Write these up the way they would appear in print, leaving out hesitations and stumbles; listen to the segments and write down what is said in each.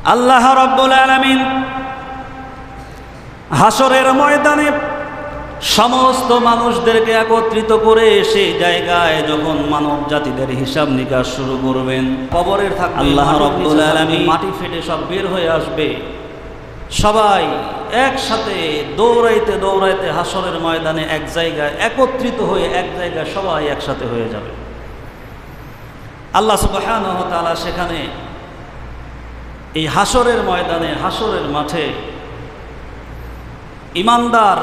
আল্লাহ রাব্বুল আলামিন হাসরের ময়দানে সমস্ত মানুষদেরকে একত্রিত করে সেই জায়গায় যখন মানব জাতিদের হিসাব নিকাশ শুরু করবেন, কবরের থাকবে আল্লাহ রাব্বুল আলামিন, মাটি ফেটে সব বের হয়ে আসবে, সবাই একসাথে দৌড়াইতে দৌড়াইতে হাসরের ময়দানে এক জায়গায় একত্রিত হয়ে এক জায়গায় সবাই একসাথে হয়ে যাবে। আল্লাহ সুবহানাহু ওয়া তাআলা সেখানে এই হাসরের ময়দানে, হাসরের মাঠে ইমানদার,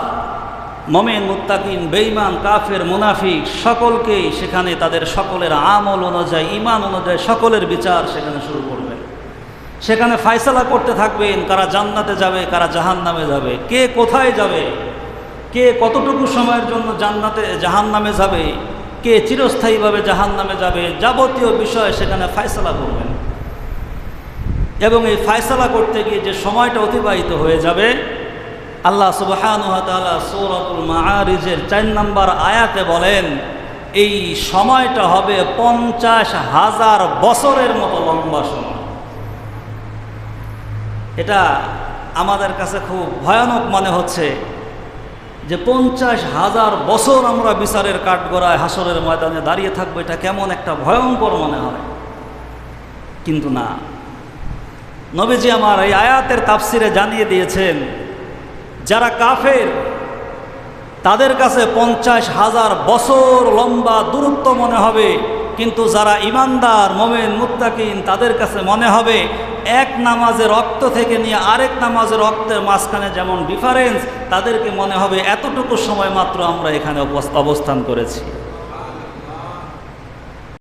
মুমিন, মুত্তাকিন, বেঈমান, কাফের, মুনাফিক সকলকেই সেখানে তাদের সকলের আমল অনুযায়ী, ঈমান অনুযায়ী সকলের বিচার সেখানে শুরু করবেন। সেখানে ফয়সালা করতে থাকবেন কারা জান্নাতে যাবে, কারা জাহান্নামে যাবে, কে কোথায় যাবে, কে কতটুকু সময়ের জন্য জান্নাতে জাহান্নামে যাবে, কে চিরস্থায়ীভাবে জাহান্নামে যাবে, যাবতীয় বিষয় সেখানে ফয়সালা করবেন। এবং এই ফয়সালা করতে গিয়ে যে সময়টা অতিবাহিত হয়ে যাবে, আল্লাহ সুবহানাহু ওয়া তাআলা সূরাতুল মাআরিজের 4 নম্বর আয়াতে বলেন, এই সময়টা হবে 50,000 বছরের মতো লম্বা সময়। এটা আমাদের কাছে খুব ভয়ানক মনে হচ্ছে যে 50,000 বছর আমরা বিচারের কাঠগড়ায় হাসরের ময়দানে দাঁড়িয়ে থাকবো, এটা কেমন একটা ভয়ঙ্কর মনে হয়। কিন্তু না, নবীজি আমার এই আয়াতের তাফসিরে জানিয়ে দিয়েছেন, যারা কাফের তাদের কাছে 50,000 বছর লম্বা দূরত্ব মনে হবে, কিন্তু যারা ইমানদার, মুমিন, মুত্তাকিন তাদের কাছে মনে হবে এক নামাজের রক্ত থেকে নিয়ে আরেক নামাজের রক্তের মাঝখানে যেমন ডিফারেন্স, তাদেরকে মনে হবে এতটুকু সময় মাত্র আমরা এখানে অবস্থান করেছি।